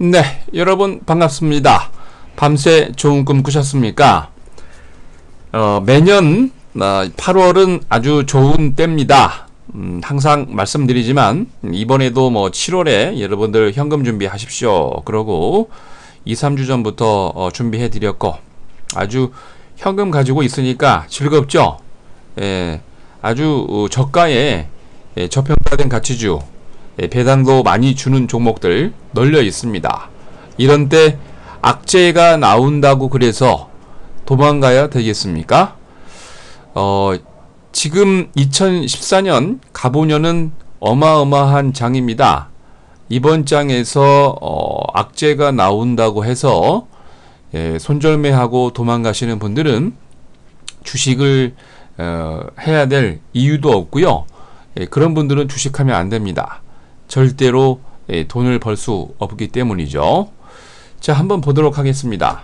네, 여러분 반갑습니다. 밤새 좋은 꿈 꾸셨습니까? 매년 8월은 아주 좋은 때입니다. 항상 말씀드리지만 이번에도 7월에 여러분들 현금 준비하십시오. 그러고 2, 3주 전부터 준비해 드렸고 아주 현금 가지고 있으니까 즐겁죠? 예, 아주 저가에 저평가된 가치주, 배당도 많이 주는 종목들 널려 있습니다. 이런 때 악재가 나온다고 그래서 도망가야 되겠습니까? 지금 2014년 갑오년은 어마어마한 장입니다. 이번 장에서 악재가 나온다고 해서 손절매하고 도망가시는 분들은 주식을 해야 될 이유도 없고요. 그런 분들은 주식하면 안 됩니다. 절대로 돈을 벌 수 없기 때문이죠. 자, 한번 보도록 하겠습니다.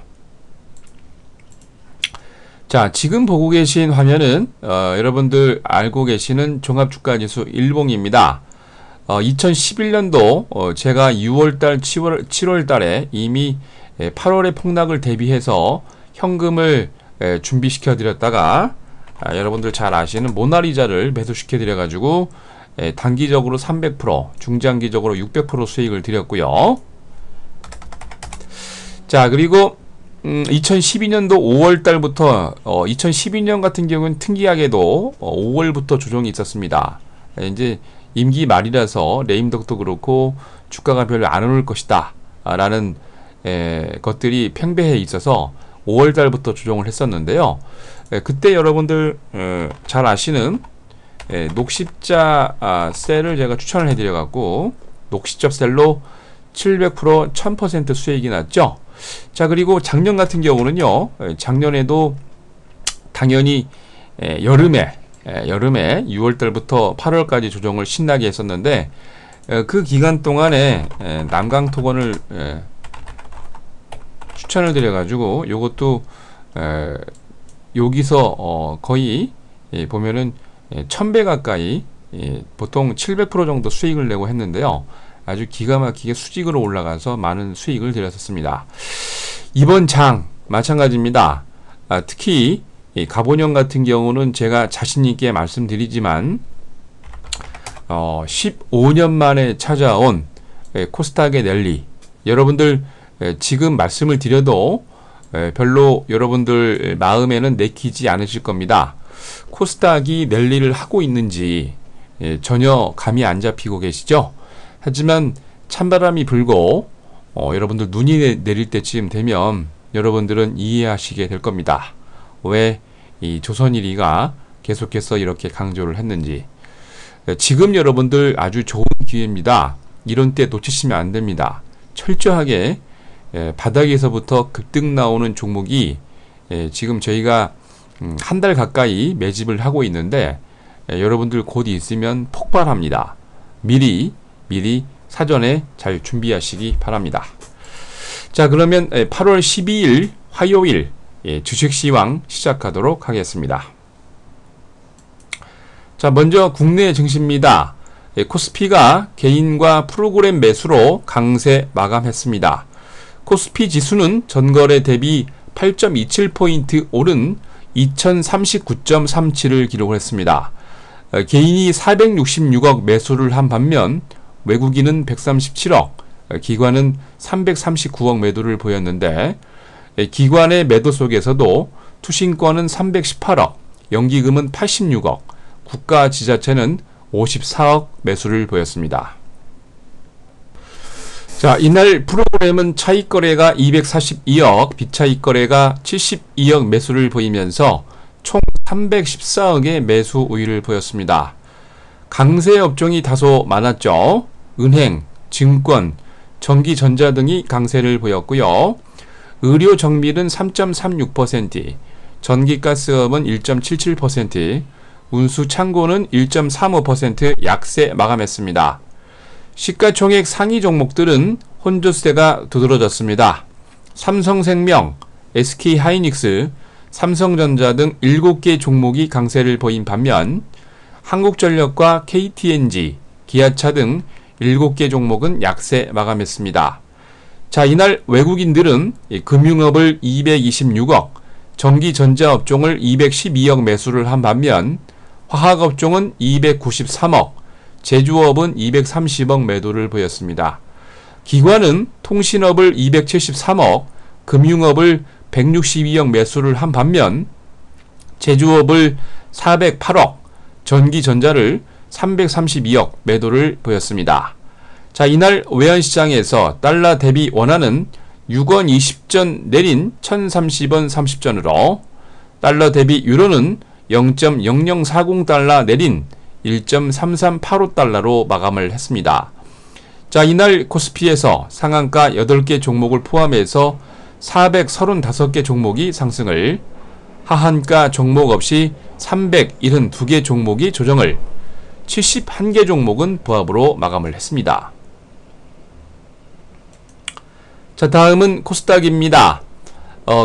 자, 지금 보고 계신 화면은 여러분들 알고 계시는 종합주가지수 일봉입니다. 2011년도 제가 6월달, 7월달에 이미 8월의 폭락을 대비해서 현금을 준비시켜 드렸다가 여러분들 잘 아시는 모나리자를 매수시켜 드려 가지고 단기적으로 300%, 중장기적으로 600% 수익을 드렸고요. 자, 그리고 2012년도 5월 달부터 2012년 같은 경우는 특이하게도 5월부터 조정이 있었습니다. 이제 임기 말이라서 레임덕도 그렇고 주가가 별로 안 오를 것이다 라는 것들이 팽배해 있어서 5월 달부터 조정을 했었는데요. 그때 여러분들 잘 아시는 녹십자 셀을 제가 추천을 해드려 갖고 녹십자 셀로 700% 1000% 수익이 났죠. 자, 그리고 작년 같은 경우는요, 작년에도 당연히 여름에 6월달부터 8월까지 조정을 신나게 했었는데 그 기간 동안에 남강토건을 추천을 드려가지고 요것도 여기서 거의 보면은 1000배 가까이 보통 700% 정도 수익을 내고 했는데요. 아주 기가 막히게 수직으로 올라가서 많은 수익을 드렸었습니다. 이번 장 마찬가지입니다. 특히 갑오년 같은 경우는 제가 자신있게 말씀드리지만 15년 만에 찾아온 코스닥의 랠리, 여러분들 지금 말씀을 드려도 별로 여러분들 마음에는 내키지 않으실 겁니다. 코스닥이 랠리를 하고 있는지 전혀 감이 안 잡히고 계시죠? 하지만 찬바람이 불고 여러분들 눈이 내릴 때쯤 되면 여러분들은 이해하시게 될 겁니다. 왜 이 조선일이가 계속해서 이렇게 강조를 했는지. 지금 여러분들 아주 좋은 기회입니다. 이런 때 놓치시면 안 됩니다. 철저하게 바닥에서부터 급등 나오는 종목이 지금 저희가 한 달 가까이 매집을 하고 있는데 여러분들 곧 있으면 폭발합니다. 미리 사전에 잘 준비하시기 바랍니다. 자, 그러면 8월 12일 화요일 주식시황 시작하도록 하겠습니다. 자, 먼저 국내 증시입니다. 코스피가 개인과 프로그램 매수로 강세 마감했습니다. 코스피 지수는 전거래 대비 8.27포인트 오른 2039.37을 기록을 했습니다. 개인이 466억 매수를 한 반면 외국인은 137억, 기관은 339억 매도를 보였는데 기관의 매도 속에서도 투신권은 318억, 연기금은 86억, 국가 지자체는 54억 매수를 보였습니다. 자, 이날 프로그램은 차익 거래가 242억, 비차익 거래가 72억 매수를 보이면서 총 314억의 매수 우위를 보였습니다. 강세 업종이 다소 많았죠. 은행, 증권, 전기전자 등이 강세를 보였고요. 의료 정밀은 3.36%, 전기가스업은 1.77%, 운수 창고는 1.35% 약세 마감했습니다. 시가총액 상위 종목들은 혼조세가 두드러졌습니다. 삼성생명, SK하이닉스, 삼성전자 등 7개 종목이 강세를 보인 반면 한국전력과 KTNG, 기아차 등 7개 종목은 약세 마감했습니다. 자, 이날 외국인들은 금융업을 226억, 전기전자업종을 212억 매수를 한 반면 화학업종은 293억, 제조업은 230억 매도를 보였습니다. 기관은 통신업을 273억, 금융업을 162억 매수를 한 반면 제조업을 408억, 전기전자를 332억 매도를 보였습니다. 자, 이날 외환시장에서 달러 대비 원화는 6원 20전 내린 1030원 30전으로 달러 대비 유로는 0.0040달러 내린 1.3385달러로 마감을 했습니다. 자, 이날 코스피에서 상한가 8개 종목을 포함해서 435개 종목이 상승을, 하한가 종목 없이 372개 종목이 조정을, 71개 종목은 보합으로 마감을 했습니다. 자, 다음은 코스닥입니다.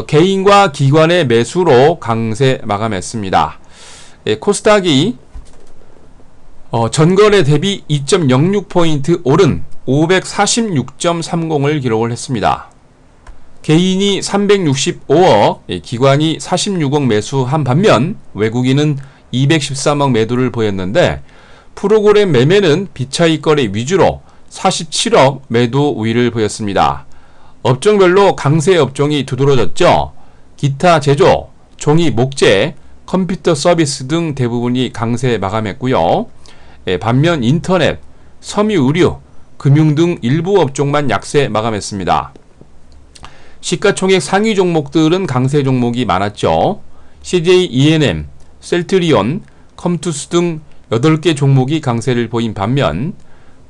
개인과 기관의 매수로 강세 마감했습니다. 코스닥이 전거래 대비 2.06포인트 오른 546.30을 기록을 했습니다. 개인이 365억, 기관이 46억 매수한 반면 외국인은 213억 매도를 보였는데 프로그램 매매는 비차익 거래 위주로 47억 매도 우위를 보였습니다. 업종별로 강세 업종이 두드러졌죠. 기타 제조, 종이 목재, 컴퓨터 서비스 등 대부분이 강세 마감했고요. 반면 인터넷, 섬유 의류, 금융 등 일부 업종만 약세 마감했습니다. 시가총액 상위 종목들은 강세 종목이 많았죠. CJ E&M, 셀트리온, 컴투스 등 8개 종목이 강세를 보인 반면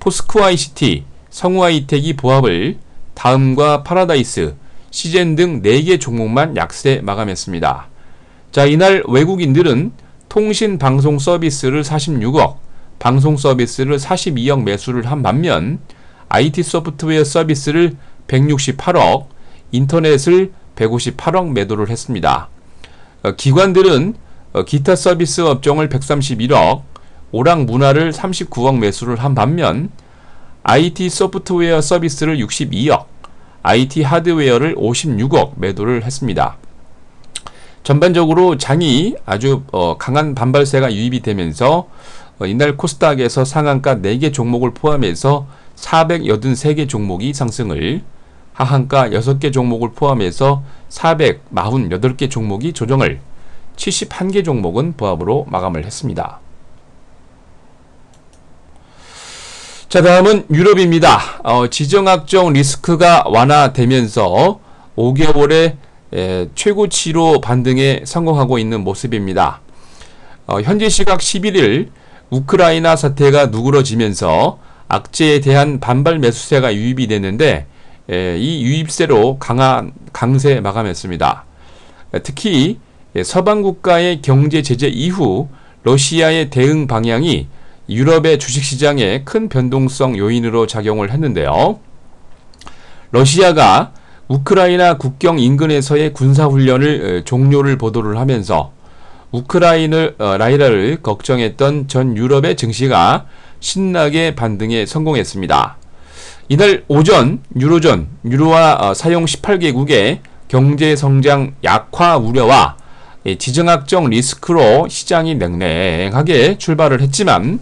포스코 ICT, 성우하이텍이 보합을, 다음과 파라다이스, 시젠 등 4개 종목만 약세 마감했습니다. 자, 이날 외국인들은 통신 방송 서비스를 46억, 방송 서비스를 42억 매수를 한 반면 IT 소프트웨어 서비스를 168억, 인터넷을 158억 매도를 했습니다. 기관들은 기타 서비스 업종을 131억, 오락 문화를 39억 매수를 한 반면 IT 소프트웨어 서비스를 62억, IT 하드웨어를 56억 매도를 했습니다. 전반적으로 장이 아주 강한 반발세가 유입이 되면서 이날 코스닥에서 상한가 4개 종목을 포함해서 483개 종목이 상승을, 하한가 6개 종목을 포함해서 448개 종목이 조정을, 71개 종목은 보합으로 마감을 했습니다. 자, 다음은 유럽입니다. 지정학적 리스크가 완화되면서 5개월의 최고치로 반등에 성공하고 있는 모습입니다. 현재 시각 11일 우크라이나 사태가 누그러지면서 악재에 대한 반발 매수세가 유입이 됐는데 이 유입세로 강세 마감했습니다. 특히 서방 국가의 경제 제재 이후 러시아의 대응 방향이 유럽의 주식시장에 큰 변동성 요인으로 작용을 했는데요. 러시아가 우크라이나 국경 인근에서의 군사훈련을 종료를 보도를 하면서 우크라이나를 걱정했던 전 유럽의 증시가 신나게 반등에 성공했습니다. 이날 오전 유로화 사용 18개국의 경제 성장 약화 우려와 지정학적 리스크로 시장이 냉랭하게 출발을 했지만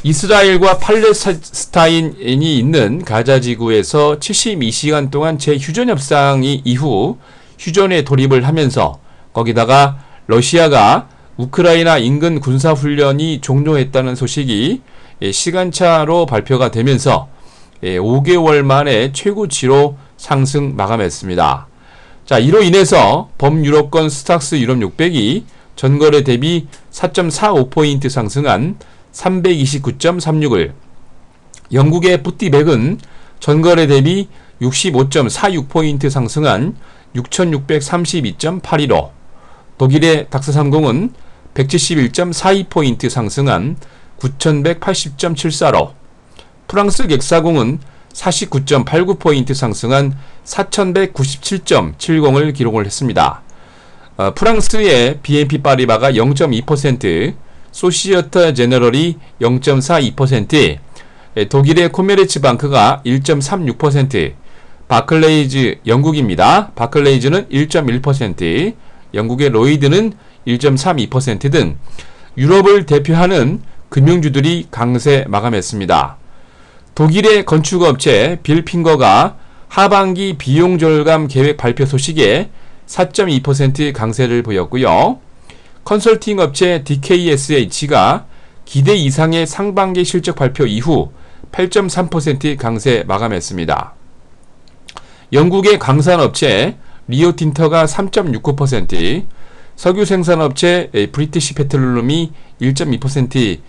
이스라엘과 팔레스타인이 있는 가자 지구에서 72시간 동안 재휴전 협상이 이후 휴전에 돌입을 하면서 거기다가 러시아가 우크라이나 인근 군사훈련이 종료했다는 소식이 시간차로 발표가 되면서 5개월 만에 최고치로 상승 마감했습니다. 자, 이로 인해서 범유럽권 스탁스 유럽 600이 전거래 대비 4.45포인트 상승한 329.36을, 영국의 FT100은 전거래 대비 65.46포인트 상승한 6632.82로, 독일의 닥스30은 171.42포인트 상승한 9180.74로, 프랑스 객사공은 49.89포인트 상승한 4197.70을 기록을 했습니다. 프랑스의 BNP 파리바가 0.2%, 소시에테 제너럴이 0.42%, 독일의 코메르츠 방크가 1.36%, 바클레이즈 영국입니다. 바클레이즈는 1.1%, 영국의 로이드는 1.32% 등 유럽을 대표하는 금융주들이 강세 마감했습니다. 독일의 건축업체 빌핑거가 하반기 비용 절감 계획 발표 소식에 4.2% 강세를 보였고요. 컨설팅 업체 DKSH가 기대 이상의 상반기 실적 발표 이후 8.3% 강세 마감했습니다. 영국의 강산업체 리오틴터가 3.69%, 석유 생산업체 브리티시 페트롤륨이 1.2%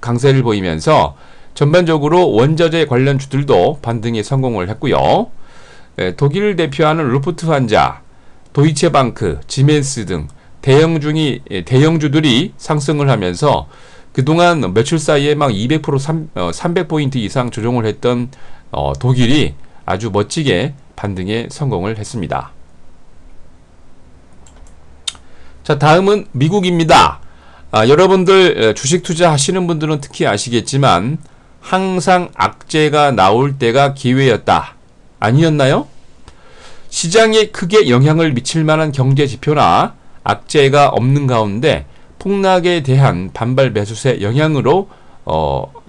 강세를 보이면서 전반적으로 원자재 관련 주들도 반등에 성공을 했고요. 독일을 대표하는 루프트한자, 도이체방크, 지멘스 등 대형주들이 상승을 하면서 그동안 며칠 사이에 막 200%, 300포인트 이상 조정을 했던 독일이 아주 멋지게 반등에 성공을 했습니다. 자, 다음은 미국입니다. 여러분들 주식 투자 하시는 분들은 특히 아시겠지만 항상 악재가 나올 때가 기회였다. 아니었나요? 시장에 크게 영향을 미칠 만한 경제 지표나 악재가 없는 가운데 폭락에 대한 반발 매수세 영향으로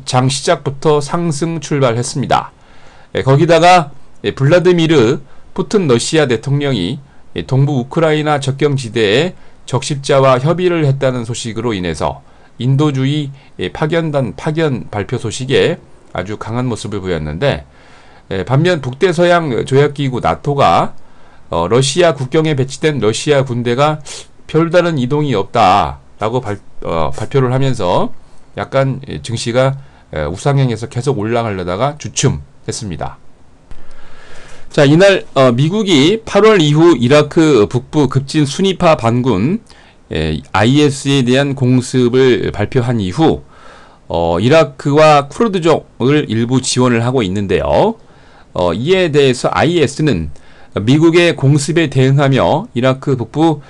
장 시작부터 상승 출발했습니다. 거기다가 블라드미르 푸틴 러시아 대통령이 동부 우크라이나 접경지대에 적십자와 협의를 했다는 소식으로 인해서 인도주의 파견단 파견 발표 소식에 아주 강한 모습을 보였는데, 반면 북대서양 조약기구 나토가 러시아 국경에 배치된 러시아 군대가 별다른 이동이 없다라고 발표를 하면서 약간 증시가 우상향에서 계속 올라가려다가 주춤했습니다. 자, 이날 미국이 8월 이후 이라크 북부 급진 순위파 반군 IS에 대한 공습을 발표한 이후 이라크와 쿠르드족을 일부 지원을 하고 있는데요. 이에 대해서 IS는 미국의 공습에 대응하며 이라크 북부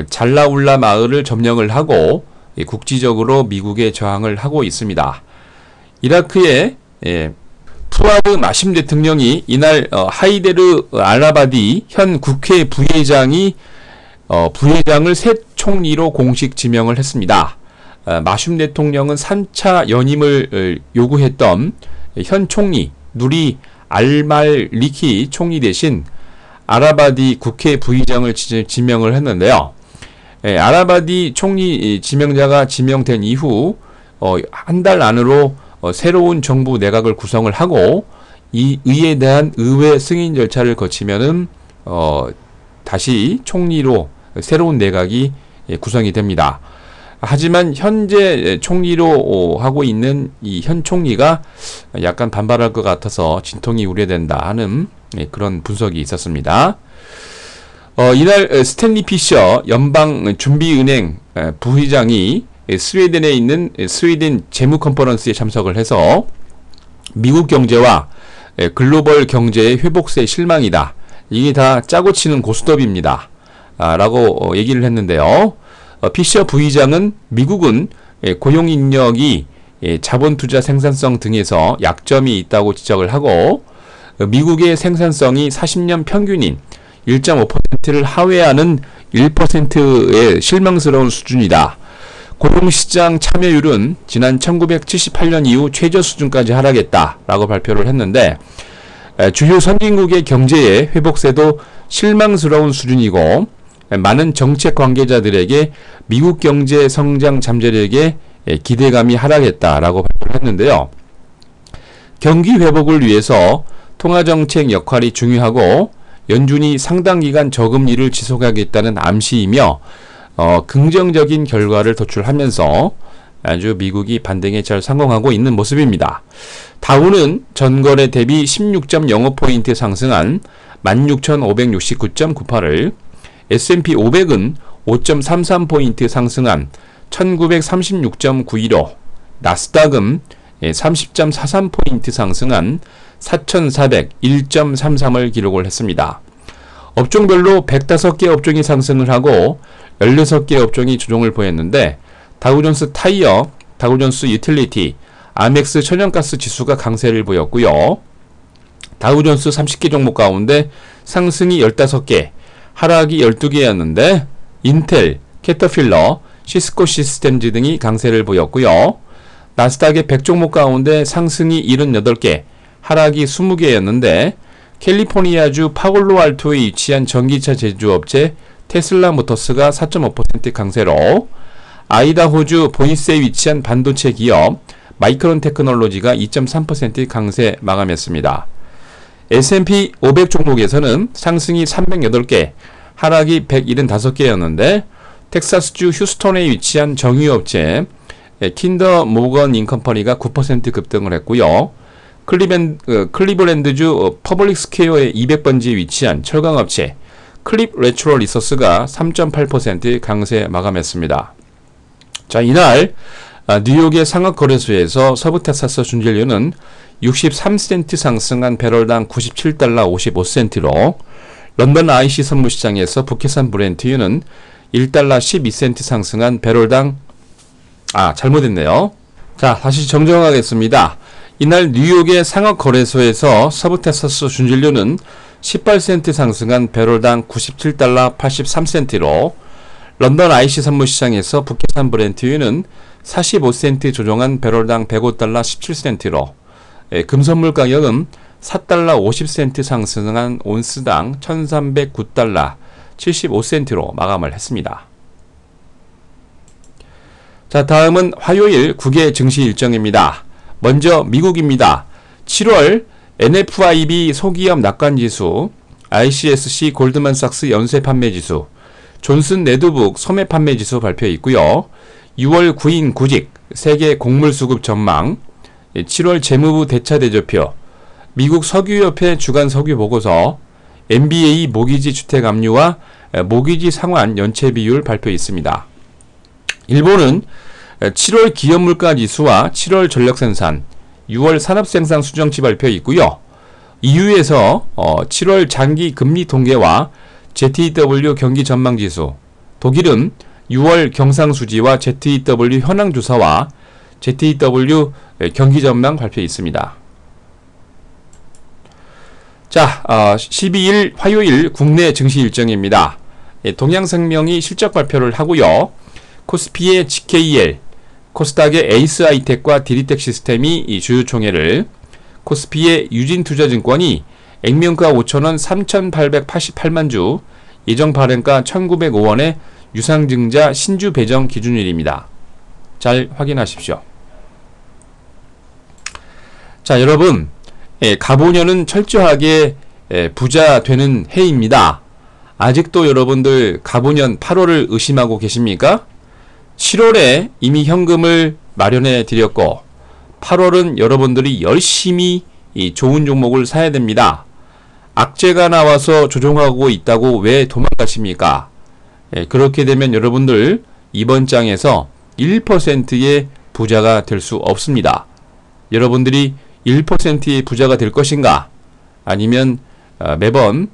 잘라울라 마을을 점령을 하고 국지적으로 미국에 저항을 하고 있습니다. 이라크의 푸아드 마심 대통령이 이날 하이데르 알라바디 현 국회 부회장을 새 총리로 공식 지명을 했습니다. 마심 대통령은 3차 연임을 요구했던 현 총리 누리 알말리키 총리 대신 아라바디 국회 부의장을 지명을 했는데요. 아라바디 총리 지명자가 지명된 이후 한 달 안으로 새로운 정부 내각을 구성을 하고 이에 대한 의회 승인 절차를 거치면은 다시 총리로 새로운 내각이 구성이 됩니다. 하지만 현재 총리로 하고 있는 이 현 총리가 약간 반발할 것 같아서 진통이 우려된다 하는 그런 분석이 있었습니다. 이날 스탠리 피셔 연방준비은행 부의장이 스웨덴에 있는 스웨덴 재무 컨퍼런스에 참석을 해서 미국 경제와 글로벌 경제의 회복세에 실망이다. 이게 다 짜고 치는 고스톱입니다. 라고 얘기를 했는데요. 피셔 부의장은 미국은 고용 인력이 자본 투자 생산성 등에서 약점이 있다고 지적을 하고 미국의 생산성이 40년 평균인 1.5%를 하회하는 1%의 실망스러운 수준이다. 고용시장 참여율은 지난 1978년 이후 최저 수준까지 하락했다라고 발표를 했는데 주요 선진국의 경제의 회복세도 실망스러운 수준이고 많은 정책 관계자들에게 미국 경제 성장 잠재력에 기대감이 하락했다라고 발표를 했는데요. 경기 회복을 위해서 통화정책 역할이 중요하고 연준이 상당 기간 저금리를 지속하겠다는 암시이며 긍정적인 결과를 도출하면서 아주 미국이 반등에 잘 성공하고 있는 모습입니다. 다우는 전거래 대비 16.05포인트 상승한 16,569.98을, S&P 500은 5.33포인트 상승한 1936.91로, 나스닥은 30.43포인트 상승한 4,401.33을 기록을 했습니다. 업종별로 105개 업종이 상승을 하고 16개 업종이 조정을 보였는데 다우존스 타이어, 다우존스 유틸리티, 아멕스 천연가스 지수가 강세를 보였고요. 다우존스 30개 종목 가운데 상승이 15개, 하락이 12개였는데 인텔, 캐터필러, 시스코 시스템즈 등이 강세를 보였고요. 나스닥의 100종목 가운데 상승이 78개, 하락이 20개였는데 캘리포니아주 파골로알토에 위치한 전기차 제조업체 테슬라 모터스가 4.5% 강세로, 아이다호주 보이스에 위치한 반도체 기업 마이크론 테크놀로지가 2.3% 강세 마감했습니다. S&P 500 종목에서는 상승이 308개, 하락이 175개였는데 텍사스주 휴스턴에 위치한 정유업체 킨더 모건 인컴퍼니가 9% 급등을 했고요. 클리블랜드주 퍼블릭 스퀘어의 200번지에 위치한 철강업체 클립 레츄럴 리소스가 3.8% 강세 마감했습니다. 자, 이날 뉴욕의 상업거래소에서 서부 텍사스 준진료는 63센트 상승한 배럴당 97달러 55센트로, 런던 IC 선물시장에서 북해산 브렌트유는 1달러 12센트 상승한 배럴당 잘못했네요. 자, 다시 정정하겠습니다. 이날 뉴욕의 상업거래소에서 서부 텍사스 준진료는 18센트 상승한 배럴당 97달러 83센트로, 런던 IC 선물시장에서 북해산 브렌트유는 45센트 조정한 배럴당 105달러 17센트로, 금선물 가격은 4달러 50센트 상승한 온스당 1309달러 75센트로 마감을 했습니다. 자, 다음은 화요일 국외 증시 일정입니다. 먼저 미국입니다. 7월 NFIB 소기업 낙관지수, ICSC 골드만삭스 연쇄 판매지수, 존슨 레드북 소매 판매지수 발표 있고요. 6월 구인 구직 세계 곡물수급 전망, 7월 재무부 대차대조표, 미국 석유협회 주간 석유보고서, NBA 모기지 주택압류와 모기지 상환 연체 비율 발표 있습니다. 일본은 7월 기업물가지수와 7월 전력생산, 6월 산업생산 수정치 발표 있고요. EU에서 7월 장기 금리 통계와 ZEW 경기 전망지수, 독일은 6월 경상수지와 ZEW 현황조사와 ZEW 경기 전망 발표 있습니다. 자, 12일 화요일 국내 증시 일정입니다. 동양생명이 실적 발표를 하고요. 코스피의 GKL, 코스닥의 에이스하이텍과 디리텍 시스템이 이 주요 총회를, 코스피의 유진투자증권이 액면가 5,000원 3,888만 주, 예정 발행가 1,905원의 유상증자 신주 배정 기준일입니다. 잘 확인하십시오. 자, 여러분, 갑오년은 철저하게 부자 되는 해입니다. 아직도 여러분들 갑오년 8월을 의심하고 계십니까? 7월에 이미 현금을 마련해 드렸고 8월은 여러분들이 열심히 이 좋은 종목을 사야 됩니다. 악재가 나와서 조정하고 있다고 왜 도망가십니까? 그렇게 되면 여러분들 이번 장에서 1%의 부자가 될 수 없습니다. 여러분들이 1%의 부자가 될 것인가? 아니면 매번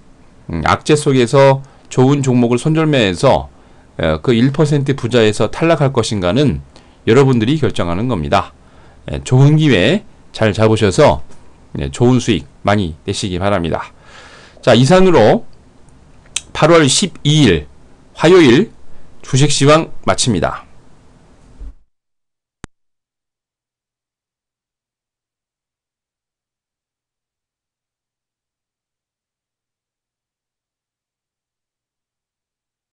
악재 속에서 좋은 종목을 손절매해서 그 1% 부자에서 탈락할 것인가는 여러분들이 결정하는 겁니다. 좋은 기회 잘 잡으셔서 좋은 수익 많이 내시기 바랍니다. 자, 이상으로 8월 12일 화요일 주식시황 마칩니다.